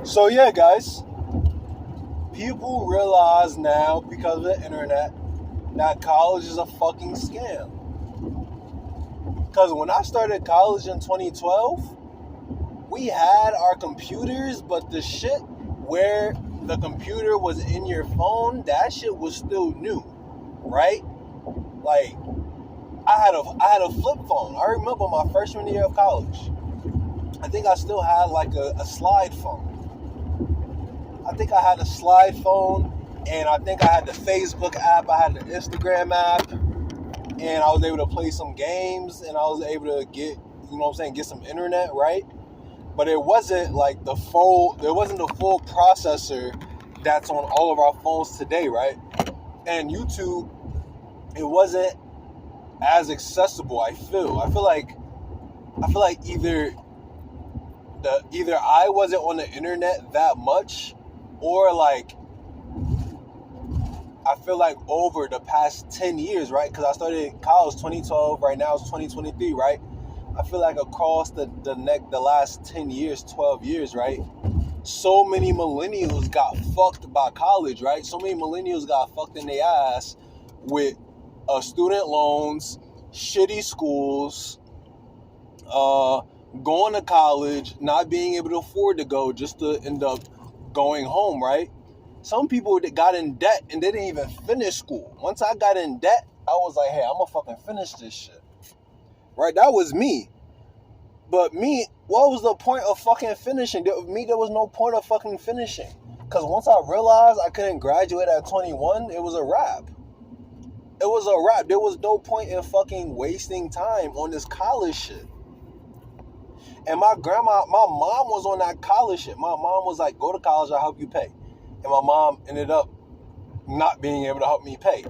So yeah, guys, people realize now because of the internet that college is a fucking scam. Because when I started college in 2012, we had our computers, but the shit where the computer was in your phone, that shit was still new, right? Like I had a flip phone. I remember my freshman year of college. I think I still had like a slide phone. I think I had a slide phone, and I think I had the Facebook app, I had the Instagram app, and I was able to play some games, and I was able to get some internet, right? But it wasn't like there wasn't the full processor that's on all of our phones today, right? And YouTube, it wasn't as accessible. I feel like either I wasn't on the internet that much, or like I feel like over the past 10 years, right? Because I started college 2012, right now it's 2023, right? I feel like across the last 10 years, 12 years, right? So many millennials got fucked by college, right? So many millennials got fucked in their ass with student loans, shitty schools, going to college, not being able to afford to go, just to end up going home, right? Some people that got in debt and they didn't even finish school. Once I got in debt, I was like, hey, I'm gonna fucking finish this shit. Right? That was me. But me, what was the point of fucking finishing? There was no point of fucking finishing. Because once I realized I couldn't graduate at 21, it was a wrap. It was a wrap. There was no point in fucking wasting time on this college shit. And my mom was on that college shit. My mom was like, go to college, I'll help you pay. And my mom ended up not being able to help me pay.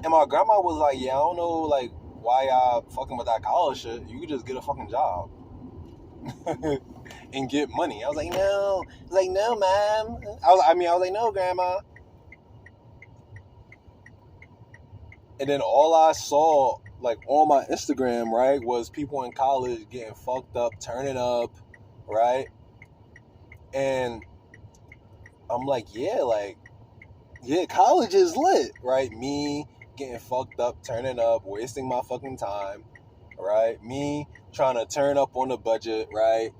And my grandma was like, yeah, I don't know, like, why y'all fucking with that college shit. You could just get a fucking job and get money. I was like, no. I was like, no, mom. I was like, no, grandma. And then all I saw, like, on my Instagram, right, was people in college getting fucked up, turning up, right? And I'm like, yeah, college is lit, right? Me getting fucked up, turning up, wasting my fucking time, right? Me trying to turn up on the budget, right?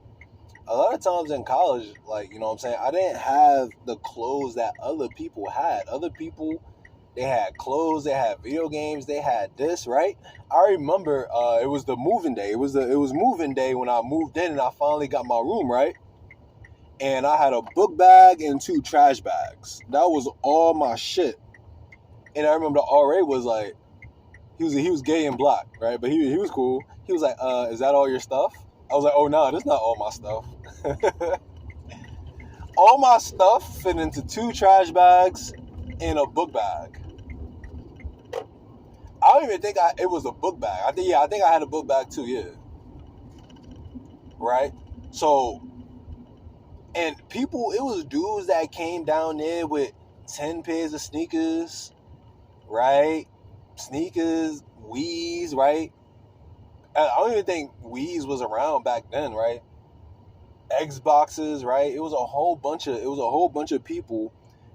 A lot of times in college, like, you know what I'm saying, I didn't have the clothes that other people had. Other people, they had clothes, they had video games, they had this, right? I remember it was the moving day. It was moving day when I moved in and I finally got my room, right? And I had a book bag and 2 trash bags. That was all my shit. And I remember the RA was like, he was gay and black, right? But he was cool. He was like, is that all your stuff? I was like, oh no, that's not all my stuff. All my stuff fit into 2 trash bags and a book bag. I don't even think it was a book bag. I think I had a book bag too, yeah. Right? So, and people, it was dudes that came down there with 10 pairs of sneakers, right? Sneakers, Weez, right? I don't even think Weez was around back then, right? Xboxes, right? It was a whole bunch of people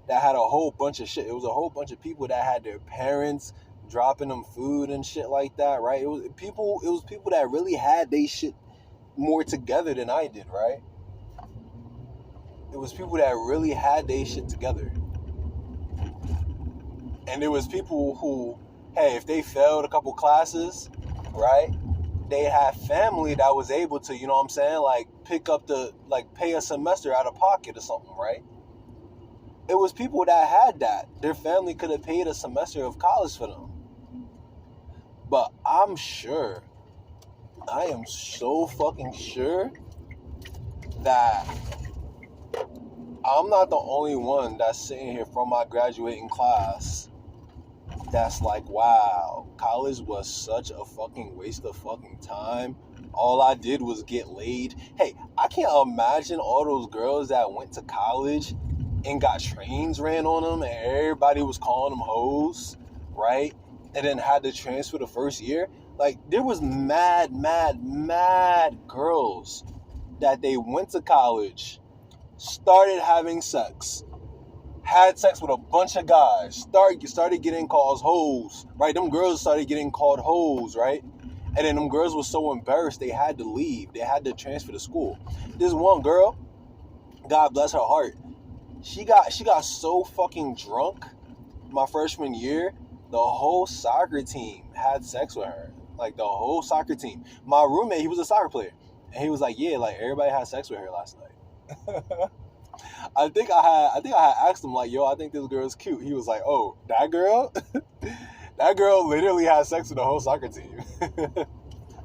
that had a whole bunch of shit. It was a whole bunch of people that had their parents dropping them food and shit like that, right? It was people that really had they shit more together than I did, right? It was people that really had they shit together. And there was people who, hey, if they failed a couple classes, right, they had family that was able to, you know what I'm saying, like pay a semester out of pocket or something, right? It was people that had that. Their family could have paid a semester of college for them. But I am so fucking sure that I'm not the only one that's sitting here from my graduating class that's like, wow, college was such a fucking waste of fucking time. All I did was get laid. Hey, I can't imagine all those girls that went to college and got trains ran on them and everybody was calling them hoes, right? And then had to transfer the first year. Like, there was mad girls that they went to college, started having sex. Had sex with a bunch of guys. Started getting called hoes, right? Them girls started getting called hoes, right? And then them girls were so embarrassed they had to leave. They had to transfer to school. This one girl, God bless her heart, she got so fucking drunk my freshman year, the whole soccer team had sex with her. Like the whole soccer team. My roommate, he was a soccer player. And he was like, yeah, like everybody had sex with her last night. I think I had asked him like, yo, I think this girl's cute. He was like, oh, that girl? That girl literally had sex with the whole soccer team.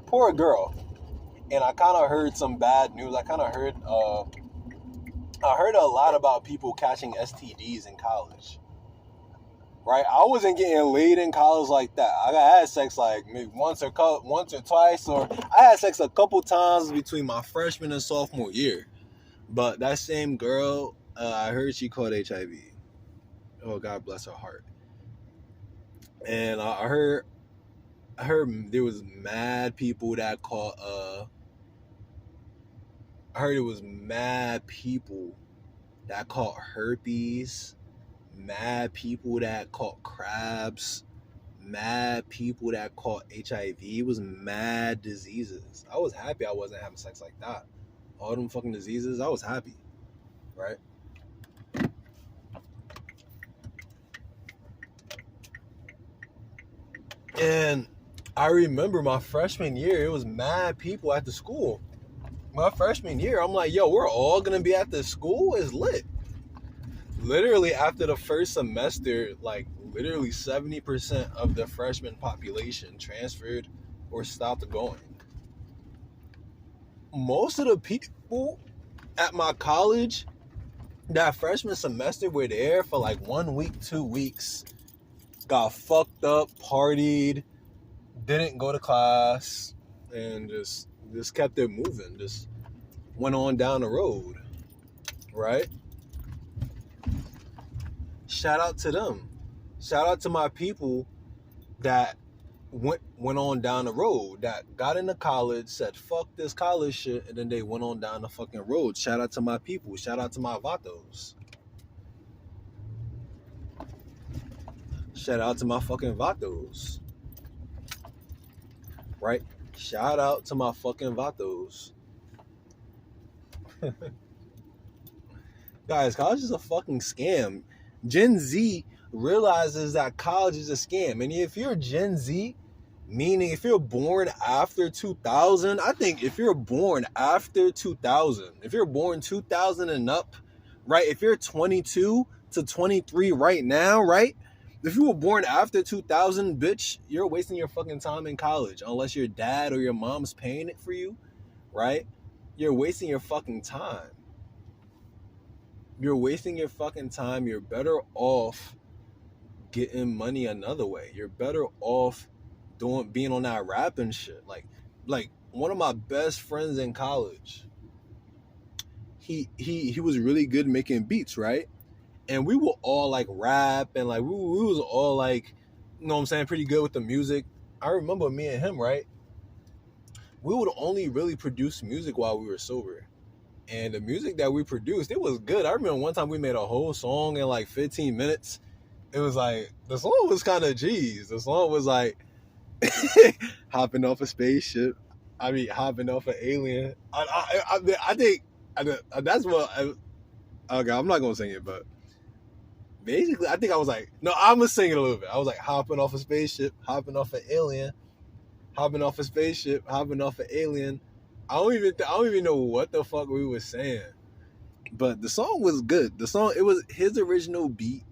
Poor girl. And I kind of heard some bad news. I heard a lot about people catching STDs in college. Right? I wasn't getting laid in college like that. I had sex like maybe once or twice, or I had sex a couple times between my freshman and sophomore year. But that same girl, I heard she caught HIV. Oh, God bless her heart. And I heard there was mad people that caught. I heard it was mad people that caught herpes. Mad people that caught crabs, mad people that caught HIV. It was mad diseases. I was happy I wasn't having sex like that. All them fucking diseases, I was happy, right? And I remember my freshman year, it was mad people at the school. My freshman year, I'm like, yo, we're all gonna be at the school? It's lit. Literally after the first semester, like literally 70% of the freshman population transferred or stopped going. Most of the people at my college that freshman semester were there for like 1 week, 2 weeks, got fucked up, partied, didn't go to class, and just kept it moving, just went on down the road, right? Shout out to them. Shout out to my people that went on down the road, that got into college, said fuck this college shit, and then they went on down the fucking road. Shout out to my people. Shout out to my vatos. Shout out to my fucking vatos. Right? Shout out to my fucking vatos. Guys, college is a fucking scam. Gen Z realizes that college is a scam. And if you're Gen Z, meaning if you're born after 2000, I think if you're born after 2000, if you're born 2000 and up, right? If you're 22 to 23 right now, right? If you were born after 2000, bitch, you're wasting your fucking time in college. Unless your dad or your mom's paying it for you, right? You're wasting your fucking time. You're wasting your fucking time. You're better off getting money another way. You're better off being on that rapping shit. Like one of my best friends in college, he was really good making beats, right? And we were all like rap, and like we was all like, you know what I'm saying, pretty good with the music. I remember me and him, right? We would only really produce music while we were sober. And the music that we produced, it was good. I remember one time we made a whole song in like 15 minutes. It was like, the song was kind of G's. The song was like, hopping off a spaceship. I mean, hopping off an alien. I think that's what, okay, I'm not going to sing it, but basically, I think I was like, no, I'm going to sing it a little bit. I was like, hopping off a spaceship, hopping off an alien, hopping off a spaceship, hopping off an alien. I don't even know what the fuck we were saying, but the song was good. The song, it was his original beat,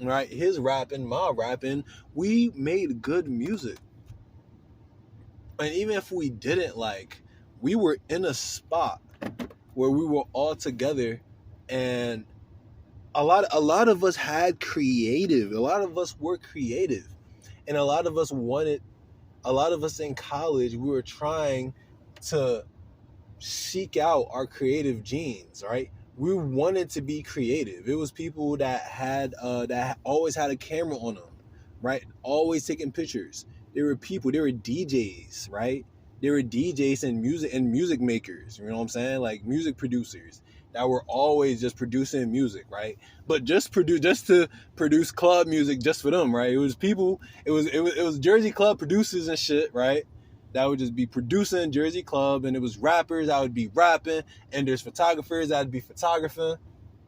right? His rapping, my rapping. We made good music, and even if we didn't, like, we were in a spot where we were all together, and a lot of us had creative. A lot of us were creative, and a lot of us in college, we were trying to seek out our creative genes, right? We wanted to be creative. It was people that had that always had a camera on them, right? Always taking pictures. There were DJs, right? They were DJs and music makers, you know what I'm saying? Like music producers that were always just producing music, right? But just to produce club music just for them, right? It was people, it was Jersey club producers and shit, right? That would just be producing Jersey club, and it was rappers that would be rapping, and there's photographers that would be photographing,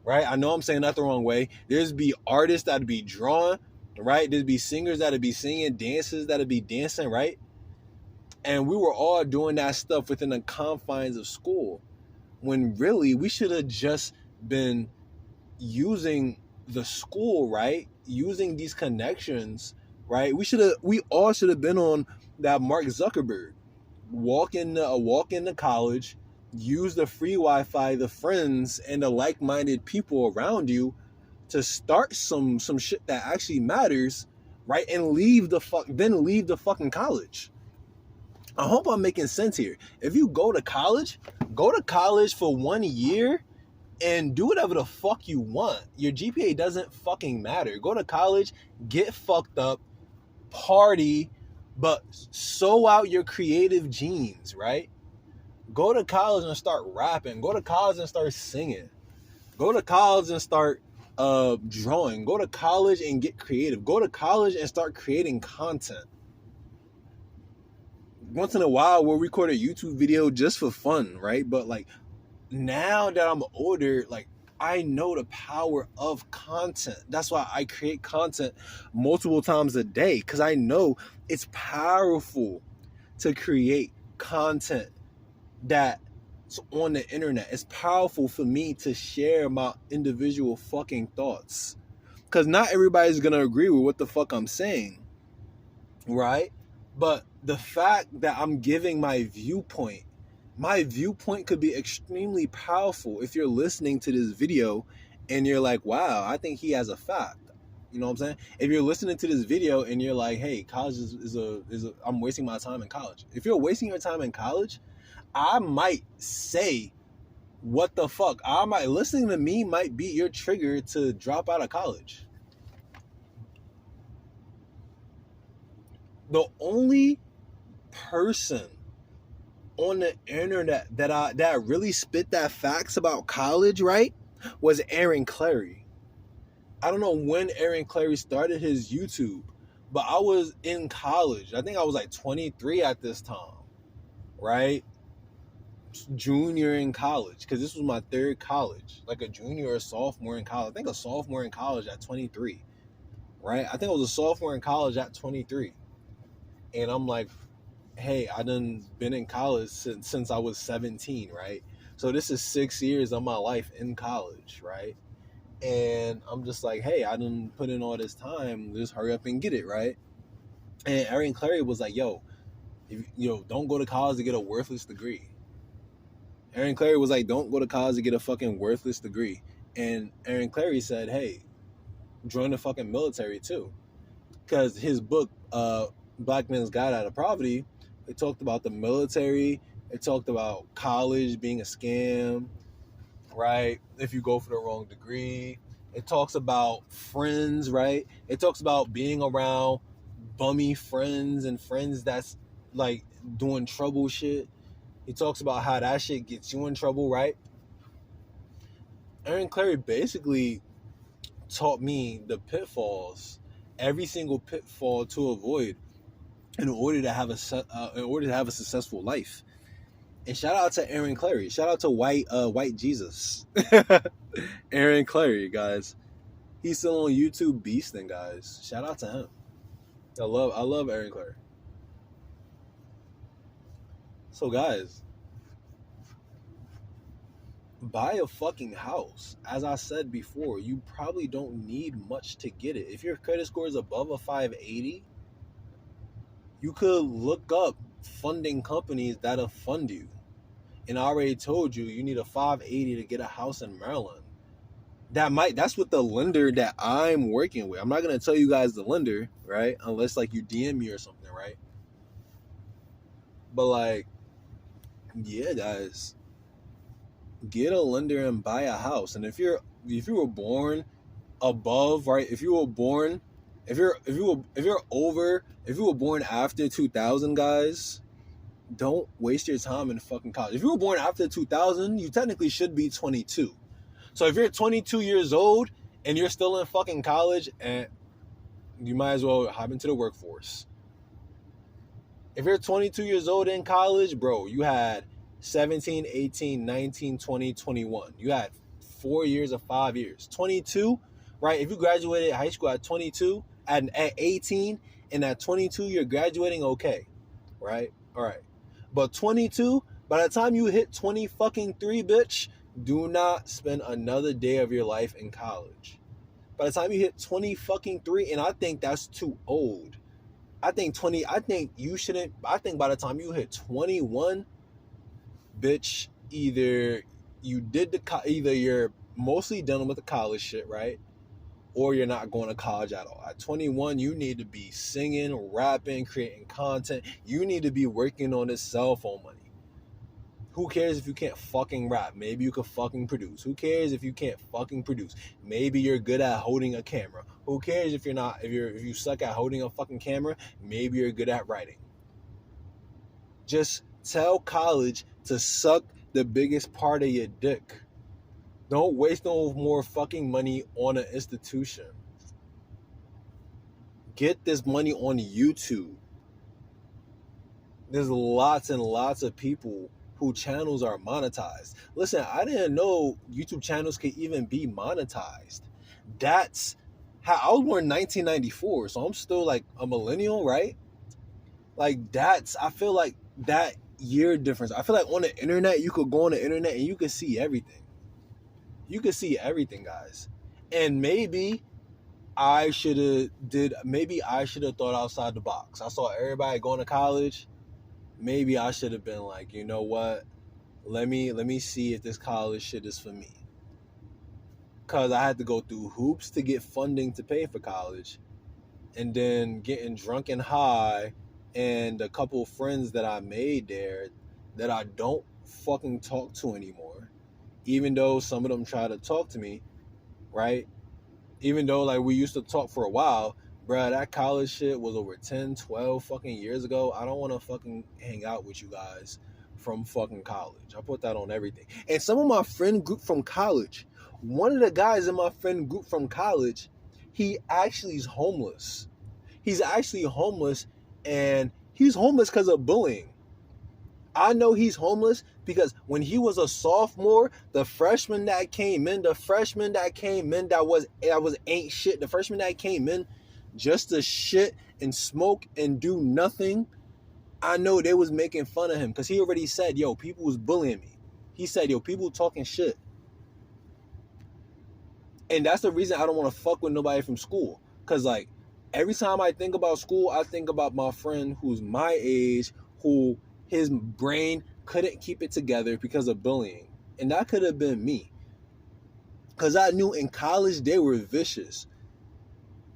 right? I know I'm saying that the wrong way. There's be artists that would be drawing, right? There'd be singers that would be singing, dancers that would be dancing, right? And we were all doing that stuff within the confines of school, when really we should have just been using the school, right? Using these connections, right? We all should have been on that Mark Zuckerberg. Walk into college, use the free Wi-Fi, the friends, and the like-minded people around you to start some shit that actually matters, right? And leave the fucking college. I hope I'm making sense here. If you go to college for 1 year and do whatever the fuck you want. Your GPA doesn't fucking matter. Go to college, get fucked up, party, but sow out your creative genes, right? Go to college and start rapping. Go to college and start singing. Go to college and start drawing. Go to college and get creative. Go to college and start creating content. Once in a while, we'll record a YouTube video just for fun, right? But like, now that I'm older, like, I know the power of content. That's why I create content multiple times a day, because I know it's powerful to create content that's on the internet. It's powerful for me to share my individual fucking thoughts, because not everybody's gonna agree with what the fuck I'm saying, right? But the fact that I'm giving my viewpoint could be extremely powerful if you're listening to this video and you're like, wow, I think he has a fact. You know what I'm saying? If you're listening to this video and you're like, hey, college is I'm wasting my time in college. If you're wasting your time in college, I might say, what the fuck? Listening to me might be your trigger to drop out of college. The only person on the internet that really spit that facts about college, right, was Aaron Clarey. I don't know when Aaron Clarey started his YouTube, but I was in college. I think I was like 23 at this time, right? Junior in college, because this was my third college, like a junior or sophomore in college. I think a sophomore in college at 23, right? I think I was a sophomore in college at 23. And I'm like, hey, I done been in college since I was 17, right? So this is 6 years of my life in college, right? And I'm just like, hey, I done put in all this time, just hurry up and get it, right? And Aaron Clarey was like, yo, don't go to college to get a worthless degree. Aaron Clarey was like, don't go to college to get a fucking worthless degree. And Aaron Clarey said, hey, join the fucking military too. Because his book, Black Men's Guide Out of Poverty, it talked about the military. It talked about college being a scam, right? If you go for the wrong degree. It talks about friends, right? It talks about being around bummy friends and friends that's like doing trouble shit. He talks about how that shit gets you in trouble, right? Aaron Clarey basically taught me the pitfalls, every single pitfall to avoid in order to have a successful life. And shout out to Aaron Clarey. Shout out to White Jesus. Aaron Clarey, guys. He's still on YouTube beasting, guys. Shout out to him. I love Aaron Clarey. So guys, buy a fucking house. As I said before, you probably don't need much to get it. If your credit score is above a 580, you could look up funding companies that'll fund you. And I already told you, you need a 580 to get a house in Maryland. That's what the lender that I'm working with. I'm not going to tell you guys the lender, right? Unless like you DM me or something, right? But like, yeah, guys, get a lender and buy a house. And if you were born above, right? If you were born after 2000, guys, don't waste your time in fucking college. If you were born after 2000, you technically should be 22. So if you're 22 years old and you're still in fucking college, and you might as well hop into the workforce. If you're 22 years old in college, bro, you had 17, 18, 19, 20, 21. You had 4 years or 5 years. 22, right? If you graduated high school at 22, at 18, and at 22 you're graduating, okay, right? All right. But 22, by the time you hit 20 fucking 3, bitch, do not spend another day of your life in college. By the time you hit 20 fucking 3, and I think that's too old. I think you shouldn't, I think by the time you hit 21, bitch, either you're mostly done with the college shit, right? Or you're not going to college at all. At 21, you need to be singing, rapping, creating content. You need to be working on this cell phone money. Who cares if you can't fucking rap? Maybe you could fucking produce. Who cares if you can't fucking produce? Maybe you're good at holding a camera. Who cares if you suck at holding a fucking camera? Maybe you're good at writing. Just tell college to suck the biggest part of your dick. Don't waste no more fucking money on an institution. Get this money on YouTube. There's lots and lots of people whose channels are monetized. Listen, I didn't know YouTube channels could even be monetized. That's how I was born in 1994, so I'm still like a millennial, right? Like I feel like that year difference. I feel like on the internet, you could go on the internet and you could see everything. You could see everything, guys. And maybe I should have thought outside the box. I saw everybody going to college. Maybe I should have been like, you know what? Let me see if this college shit is for me. Cause I had to go through hoops to get funding to pay for college, and then getting drunk and high, and a couple of friends that I made there that I don't fucking talk to anymore. Even though some of them try to talk to me, right? Even though like we used to talk for a while, bruh, that college shit was over 10, 12 fucking years ago. I don't want to fucking hang out with you guys from fucking college. I put that on everything. And some of my friend group from college, one of the guys in my friend group from college, he actually is homeless. He's actually homeless, and he's homeless because of bullying. I know he's homeless because when he was a sophomore, the freshman that came in that was ain't shit. The freshman that came in just to shit and smoke and do nothing, I know they was making fun of him because he already said, yo, people was bullying me. He said, yo, people talking shit. And that's the reason I don't want to fuck with nobody from school. Because, like, every time I think about school, I think about my friend who's my age, who his brain couldn't keep it together because of bullying. And that could have been me. Because I knew in college they were vicious.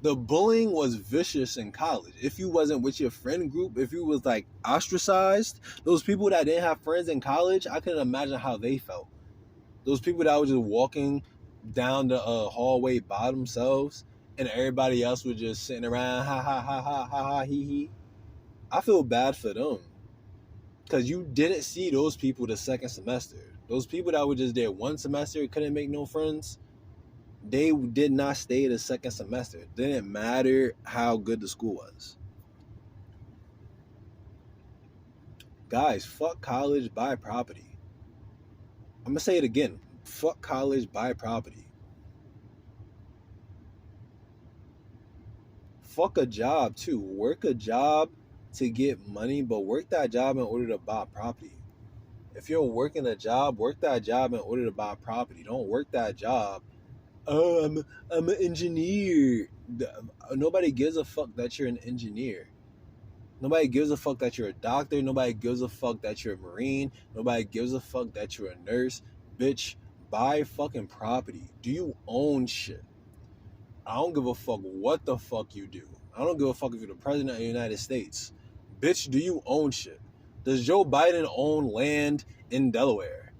The bullying was vicious in college. If you wasn't with your friend group, if you was like ostracized, those people that didn't have friends in college, I couldn't imagine how they felt. Those people that were just walking down the hallway by themselves and everybody else was just sitting around, ha ha ha ha ha ha he he. I feel bad for them. Because you didn't see those people the second semester. Those people that were just there one semester, couldn't make no friends, they did not stay the second semester. It didn't matter how good the school was. Guys, fuck college, buy property. I'm going to say it again. Fuck college, buy property. Fuck a job too. Work a job to get money, but work that job in order to buy property. If you're working a job, work that job in order to buy property. Don't work that job. Oh, I'm an engineer. Nobody gives a fuck that you're an engineer. Nobody gives a fuck that you're a doctor. Nobody gives a fuck that you're a Marine. Nobody gives a fuck that you're a nurse. Bitch, buy fucking property. Do you own shit? I don't give a fuck what the fuck you do. I don't give a fuck if you're the president of the United States. Bitch, do you own shit? Does Joe Biden own land in Delaware?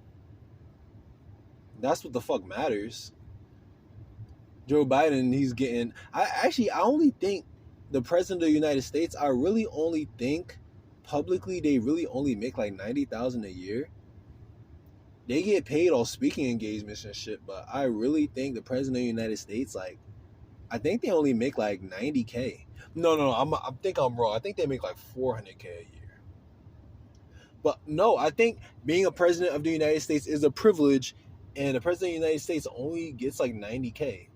That's what the fuck matters. Joe Biden, he's getting... I only think the president of the United States, I really only think publicly they really only make like 90,000 a year. They get paid on speaking engagements and shit, but I really think the president of the United States, like, I think they only make like 90K. No, I think I'm wrong. I think they make like 400K a year. But no, I think being a president of the United States is a privilege, and the president of the United States only gets like 90K.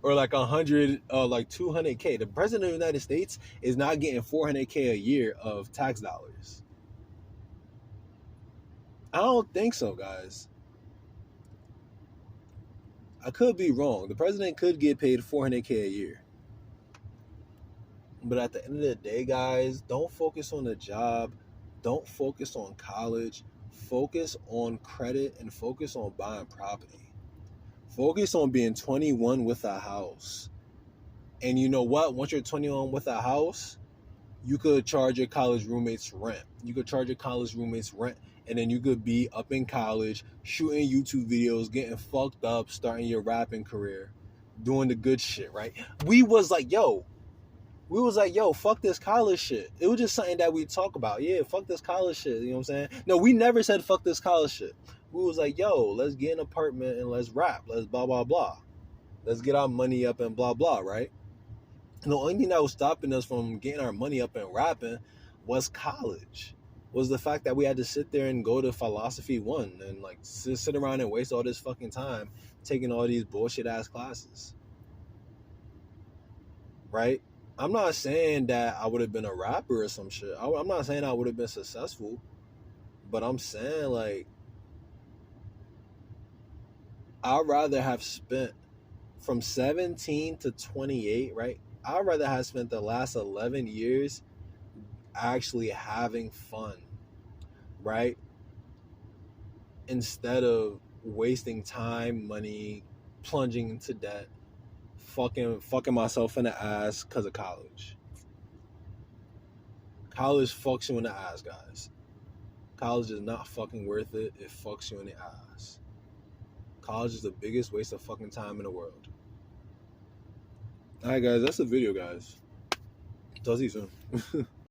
Or like 100, like 200K. The president of the United States is not getting 400K a year of tax dollars. I don't think so, guys. I could be wrong. The president could get paid 400K a year. But at the end of the day, guys, don't focus on the job. Don't focus on college. Focus on credit and focus on buying property. Focus on being 21 with a house. And you know what? Once you're 21 with a house, you could charge your college roommates rent. You could charge your college roommates rent, and then you could be up in college, shooting YouTube videos, getting fucked up, starting your rapping career, doing the good shit, right? We was like, yo, fuck this college shit. It was just something that we talk about. Yeah, fuck this college shit. You know what I'm saying? No, we never said fuck this college shit. We was like, yo, let's get an apartment and let's rap. Let's blah, blah, blah. Let's get our money up and blah, blah, right? And the only thing that was stopping us from getting our money up and rapping was college. Was the fact that we had to sit there and go to Philosophy 1 and like sit around and waste all this fucking time taking all these bullshit ass classes. Right? I'm not saying that I would have been a rapper or some shit. I'm not saying I would have been successful. But I'm saying, like, I'd rather have spent from 17 to 28, right? I'd rather have spent the last 11 years actually having fun, right? Instead of wasting time, money, plunging into debt, fucking myself in the ass because of college. College fucks you in the ass, guys. College is not fucking worth it. It fucks you in the ass. College is the biggest waste of fucking time in the world. Alright, guys, that's the video, guys. Talk to you soon.